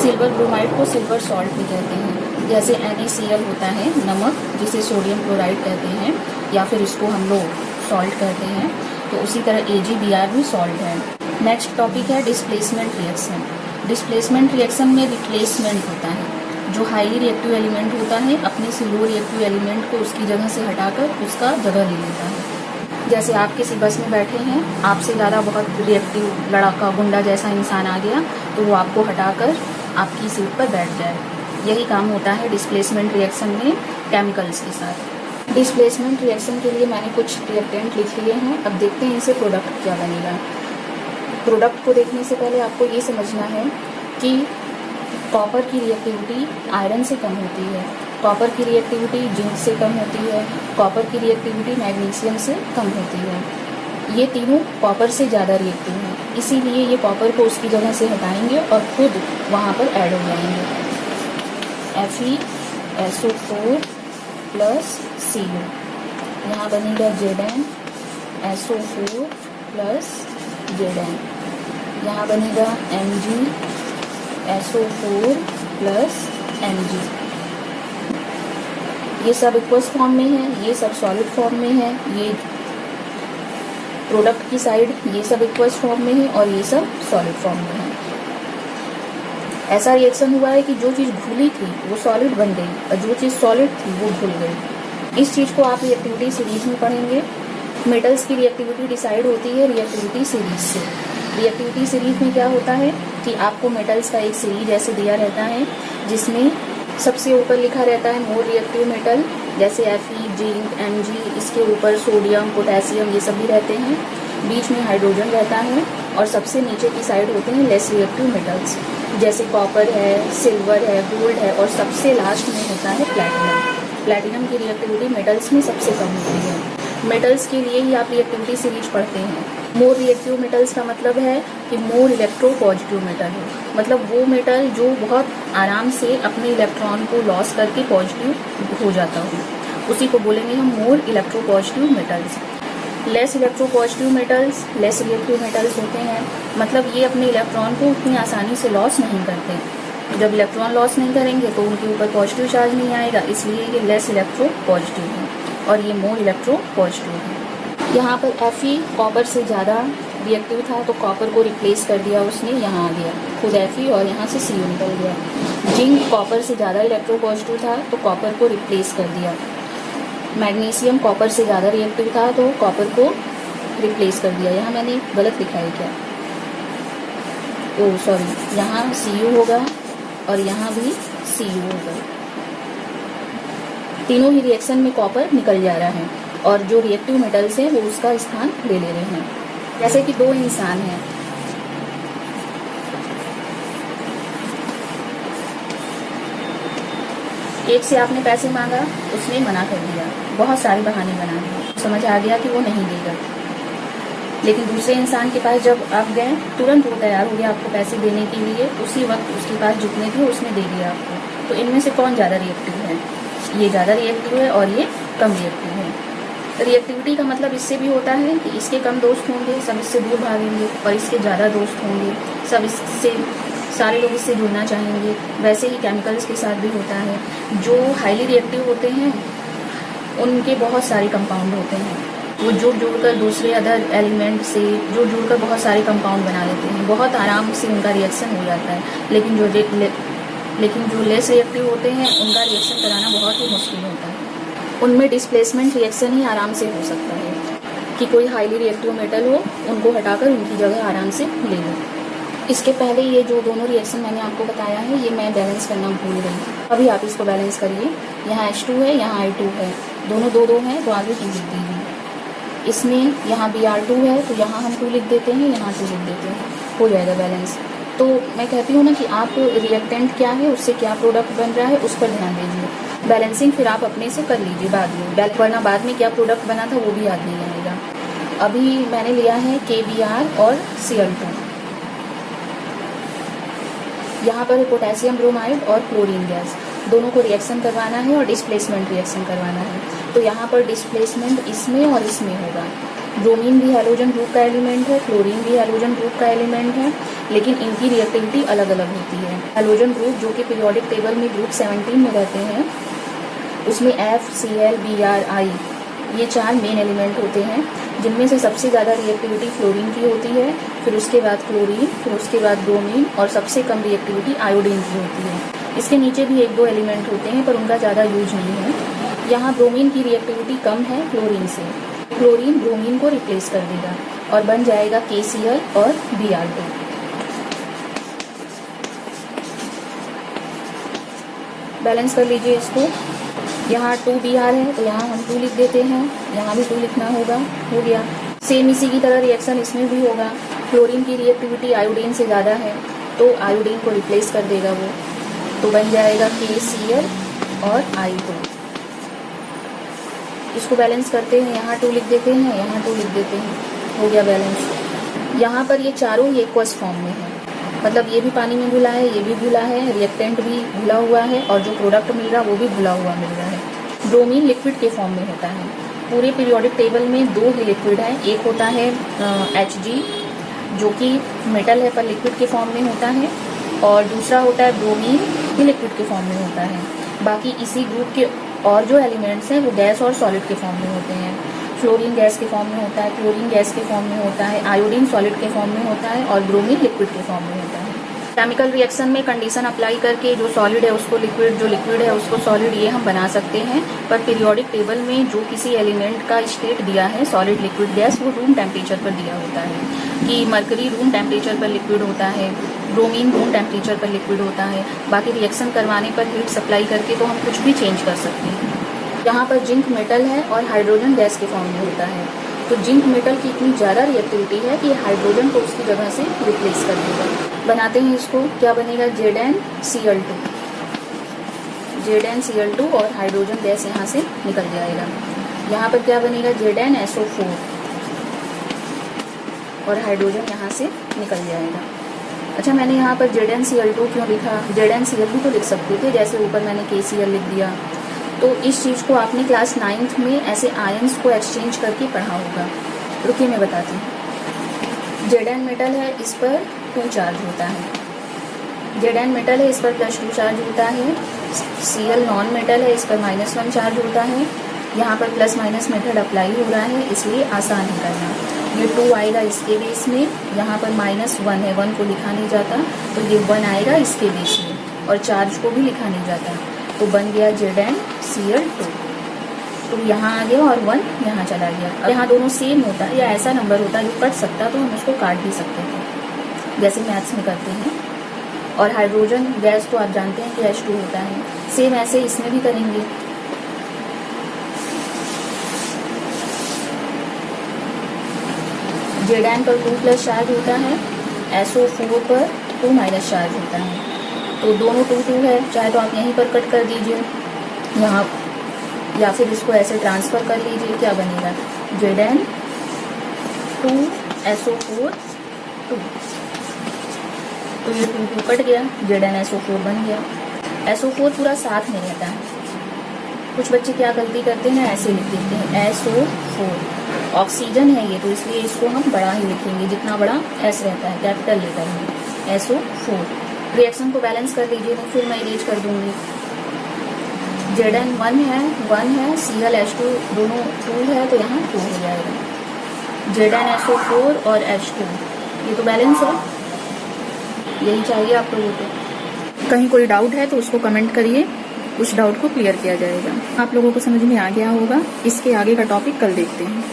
Silver bromide को silver salt भी कहते हैं। जैसे NaCl होता है नमक, जिसे सोडियम क्लोराइड कहते हैं, या फिर इसको हम लोग सॉल्ट कहते हैं, तो उसी तरह AgBr भी सॉल्ट है। नेक्स्ट टॉपिक है डिस्प्लेसमेंट रिएक्शन। डिस्प्लेसमेंट रिएक्शन में रिप्लेसमेंट होता है। जो हाईली रिएक्टिव एलिमेंट होता है अपने से लो रिएक्टिव एलिमेंट को उसकी जगह से हटाकर उसका जगह ले लेता है। जैसे आप किसी बस में बैठे हैं, आपसे ज़्यादा बहुत रिएक्टिव लड़ाका गुंडा जैसा इंसान आ गया, तो वो आपको हटाकर आपकी सीट पर बैठ जाए। यही काम होता है डिस्प्लेसमेंट रिएक्शन में केमिकल्स के साथ। डिस्प्लेसमेंट रिएक्शन के लिए मैंने कुछ रिएक्टेंट लिख लिए हैं। अब देखते हैं इनसे प्रोडक्ट क्या बनेगा। प्रोडक्ट को देखने से पहले आपको ये समझना है कि कॉपर की रिएक्टिविटी आयरन से कम होती है, कॉपर की रिएक्टिविटी जिंक से कम होती है, कॉपर की रिएक्टिविटी मैग्नीशियम से कम होती है। ये तीनों कॉपर से ज़्यादा रिएक्टिव हैं, इसीलिए ये कॉपर को उसकी जगह से हटाएंगे और खुद वहाँ पर ऐड हो जाएंगे। FeSO4 प्लस Cu, यहाँ बनेगा ZnSO4 प्लस Zn, यहाँ बनेगा MgSO4 प्लस Mg। ये सब एक्वस फॉर्म में है, ये सब सॉलिड फॉर्म में है, ये प्रोडक्ट की साइड ये सब एक्वस फॉर्म में है और ये सब सॉलिड फॉर्म में है। ऐसा रिएक्शन हुआ है कि जो चीज़ घुली थी वो सॉलिड बन गई और जो चीज़ सॉलिड थी वो घुल गई। इस चीज़ को आप रिएक्टिविटी सीरीज में पढ़ेंगे। मेटल्स की रिएक्टिविटी डिसाइड होती है रिएक्टिविटी सीरीज से। रिएक्टिविटी सीरीज में क्या होता है कि आपको मेटल्स का एक सीरीज ऐसे दिया रहता है जिसमें सबसे ऊपर लिखा रहता है मोर रिएक्टिव मेटल, जैसे Fe, जिंक, Mg, इसके ऊपर सोडियम, पोटेशियम ये सब भी रहते हैं, बीच में हाइड्रोजन रहता है और सबसे नीचे की साइड होते हैं लेस रिएक्टिव मेटल्स, जैसे कॉपर है, सिल्वर है, गोल्ड है और सबसे लास्ट में होता है प्लैटिनम। प्लैटिनम की रिएक्टिविटी मेटल्स में सबसे कम होती है। मेटल्स के लिए ही आप रिएक्टिविटी सीरीज पढ़ते हैं। मोर रिएक्टिव मेटल्स का मतलब है कि मोर इलेक्ट्रो पॉजिटिव मेटल है, मतलब वो मेटल जो बहुत आराम से अपने इलेक्ट्रॉन को लॉस करके पॉजिटिव हो जाता हो, उसी को बोलेंगे हम मोर electro positive metals. Less electro positive metals less reactive metals होते हैं, मतलब ये अपने इलेक्ट्रॉन को उतनी आसानी से लॉस नहीं करते। जब इलेक्ट्रॉन लॉस नहीं करेंगे तो उनके ऊपर पॉजिटिव चार्ज नहीं आएगा, इसलिए ये लेस इलेक्ट्रो पॉजिटिव है और ये मोर इलेक्ट्रो पॉजिटिव है। यहाँ पर Fe कॉपर से ज़्यादा रिएक्टिव था तो कॉपर को रिप्लेस कर दिया उसने, यहाँ आ गया खुद Fe और यहाँ से Cu निकल गया। जिंक कॉपर से ज़्यादा इलेक्ट्रो पॉजिटिव था तो कॉपर को रिप्लेस कर दिया। मैग्नीशियम कॉपर से ज़्यादा रिएक्टिव था तो कॉपर को रिप्लेस कर दिया। यहाँ मैंने गलत लिखा है क्या, ओह सॉरी, यहाँ Cu होगा और यहाँ भी Cu होगा। तीनों ही रिएक्शन में कॉपर निकल जा रहा है और जो रिएक्टिव मेटल्स हैं वो उसका स्थान ले ले रहे हैं। जैसे कि दो इंसान हैं, एक से आपने पैसे मांगा, उसने मना कर दिया, बहुत सारे बहाने बना दिए, समझ आ गया कि वो नहीं देगा। लेकिन दूसरे इंसान के पास जब आप गए, तुरंत वो तैयार हो गया आपको पैसे देने के लिए, उसी वक्त उसके पास जितने थे उसने दे दिया आपको। तो इनमें से कौन ज़्यादा रिएक्टिव है? ये ज़्यादा रिएक्टिव है और ये कम रिएक्टिव है। रिएक्टिविटी का मतलब इससे भी होता है कि इसके कम दोस्त होंगे, सब इससे दूर भागेंगे, और इसके ज़्यादा दोस्त होंगे, सब इससे सारे लोग इससे जुड़ना चाहेंगे। वैसे ही केमिकल्स के साथ भी होता है। जो हाईली रिएक्टिव होते हैं उनके बहुत सारे कंपाउंड होते हैं, वो जुड़कर दूसरे अदर एलिमेंट से जुड़कर बहुत सारे कंपाउंड बना लेते हैं, बहुत आराम से उनका रिएक्शन हो जाता है। लेकिन जो लेस रिएक्टिव होते हैं उनका रिएक्शन कराना बहुत ही मुश्किल होता है। उनमें डिस्प्लेसमेंट रिएक्शन ही आराम से हो सकता है कि कोई हाईली रिएक्टिव मेटल हो, उनको हटाकर उनकी जगह आराम से ले लो। इसके पहले ये जो दोनों रिएक्शन मैंने आपको बताया है ये मैं बैलेंस करना भूल गई, अभी आप इसको बैलेंस करिए। यहाँ H2 है, यहाँ I2 है, दोनों दो हैं तो आगे 2 लिख दीजिए। इसमें यहाँ Br2 है तो यहाँ हम 2 लिख देते हैं, यहाँ 2 लिख देते हैं, हो जाएगा बैलेंस। तो मैं कहती हूँ ना कि आप रिएक्टेंट क्या है, उससे क्या प्रोडक्ट बन रहा है, उस पर ध्यान दीजिए। बैलेंसिंग फिर आप अपने से कर लीजिए बाद में, वरना बाद में क्या प्रोडक्ट बना था वो भी याद नहीं आएगा। अभी मैंने लिया है KBr और Cl2। यहाँ पर पोटेशियम ब्रोमाइड और क्लोरीन गैस, दोनों को रिएक्शन करवाना है और डिस्प्लेसमेंट रिएक्शन करवाना है। तो यहाँ पर डिस्प्लेसमेंट इसमें और इसमें होगा। ब्रोमीन भी हैलोजन ग्रुप का एलिमेंट है, क्लोरीन भी हैलोजन ग्रुप का एलिमेंट है, लेकिन इनकी रिएक्टिविटी अलग अलग होती है। हैलोजन ग्रुप जो कि पीरियोडिक टेबल में ग्रुप 17 में रहते हैं, उसमें FCl, Br, I ये 4 मेन एलिमेंट होते हैं, जिनमें से सबसे ज़्यादा रिएक्टिविटी फ्लोरीन की होती है, फिर उसके बाद क्लोरीन, फिर उसके बाद ब्रोमीन और सबसे कम रिएक्टिविटी आयोडीन की होती है। इसके नीचे भी 1-2 एलिमेंट होते हैं पर उनका ज़्यादा यूज नहीं है। यहाँ ब्रोमीन की रिएक्टिविटी कम है क्लोरीन से। क्लोरीन ब्रोमीन को रिप्लेस कर देगा और बन जाएगा KCl और Br2। बैलेंस कर लीजिए इसको। यहाँ 2Br है तो यहाँ हम 2 लिख देते हैं, यहाँ भी 2 लिखना होगा, हो गया। सेम इसी की तरह रिएक्शन इसमें भी होगा। क्लोरीन की रिएक्टिविटी आयोडीन से ज़्यादा है तो आयोडीन को रिप्लेस कर देगा वो, तो बन जाएगा KCl और I2। इसको बैलेंस करते हैं, यहाँ 2 लिख देते हैं, यहाँ 2 लिख देते हैं, हो गया बैलेंस। यहाँ पर ये चारों ही एक्वस फॉर्म में है, मतलब ये भी पानी में घुला है, ये भी घुला है, रिएक्टेंट भी घुला हुआ है और जो प्रोडक्ट मिल रहा है वो भी घुला हुआ मिल रहा है। ब्रोमीन लिक्विड के फॉर्म में होता है। पूरे पीरियोडिक टेबल में 2 ही लिक्विड है, एक होता है Hg जो कि मेटल है पर लिक्विड के फॉर्म में होता है, और दूसरा होता है ब्रोमीन, ये लिक्विड के फॉर्म में होता है। बाकी इसी ग्रुप के और जो एलिमेंट्स हैं वो गैस और सॉलिड के फॉर्म में होते हैं। फ्लोरीन गैस के फॉर्म में होता है, क्लोरीन गैस के फॉर्म में होता है, आयोडीन सॉलिड के फॉर्म में होता है और ब्रोमीन लिक्विड के फॉर्म में होता है। केमिकल रिएक्शन में कंडीशन अप्लाई करके जो सॉलिड है उसको लिक्विड, जो लिक्विड है उसको सॉलिड, ये हम बना सकते हैं। पर पीरियोडिक टेबल में जो किसी एलिमेंट का स्टेट दिया है सॉलिड, लिक्विड, गैस, वो रूम टेम्परेचर पर दिया होता है कि मरकरी रूम टेम्परेचर पर लिक्विड होता है, ब्रोमीन रूम टेम्परेचर पर लिक्विड होता है। बाकी रिएक्शन करवाने पर हीट सप्लाई करके तो हम कुछ भी चेंज कर सकते हैं। यहाँ पर जिंक मेटल है और हाइड्रोजन गैस के फॉर्म में होता है, तो जिंक मेटल की इतनी ज़्यादा रिएक्टिविटी है कि हाइड्रोजन को उसकी जगह से रिप्लेस कर देगा। बनाते हैं इसको, क्या बनेगा ZnCl2, ZnCl2 और हाइड्रोजन गैस यहाँ से निकल जाएगा। यहाँ पर क्या बनेगा ZnSO4 और हाइड्रोजन यहाँ से निकल जाएगा। अच्छा, मैंने यहाँ पर ZnCl2 क्यों लिखा? ZnCl2 तो लिख सकते थे, जैसे ऊपर मैंने KCl लिख दिया। तो इस चीज़ को आपने क्लास 9th में ऐसे आयंस को एक्सचेंज करके पढ़ा होगा। रुकिए मैं बताती हूँ। Zn मेटल है, इस पर 2 चार्ज होता है। Zn मेटल है, इस पर +2 चार्ज होता है। Cl नॉन मेटल है, इस पर -1 चार्ज होता है। यहाँ पर प्लस माइनस मेथड अप्लाई हो रहा है, इसलिए आसान है करना। ये 2 आएगा इसके बेस में, यहाँ पर -1 है, 1 को लिखा नहीं जाता, तो ये 1 आएगा इसके बेस में और चार्ज को भी लिखा नहीं जाता, तो बन गया ZnCl2। तो यहाँ आ गया और 1 यहाँ चला गया। अब यहाँ दोनों सेम होता है या ऐसा नंबर होता है जो कट सकता, तो हम उसको काट भी सकते थे, जैसे मैथ्स में करते हैं। और हाइड्रोजन गैस तो आप जानते हैं कि H2 होता है, सेम ऐसे इसमें भी करेंगे। Zn पर 2+ चार्ज होता है, SO4 पर 2- चार्ज होता है, तो दोनों 2 है, चाहे तो आप यहीं पर कट कर दीजिए यहाँ, या फिर इसको ऐसे ट्रांसफ़र कर लीजिए। क्या बनेगा Zn2SO4 2, तो ये 2 कट गया, ZnSO4 बन गया। SO4 पूरा साथ में रहता है। कुछ बच्चे क्या गलती करते हैं, ऐसे लिख देते हैं SO4, ऑक्सीजन है ये, तो इसलिए इसको हम बड़ा ही लिखेंगे, जितना बड़ा S रहता है कैपिटल लेटर में, SO4। रिएक्शन को बैलेंस कर लीजिए, तो फिर मैं इरेज कर दूंगी। Zn 1 है, Cl H2 दोनों 2 है, तो यहाँ 2 हो जाएगा। ZnSO4 और H2, ये तो बैलेंस है, यही चाहिए आप लोगों को। कहीं कोई डाउट है तो उसको कमेंट करिए, उस डाउट को क्लियर किया जाएगा। आप लोगों को समझ में आ गया होगा। इसके आगे का टॉपिक कल देखते हैं।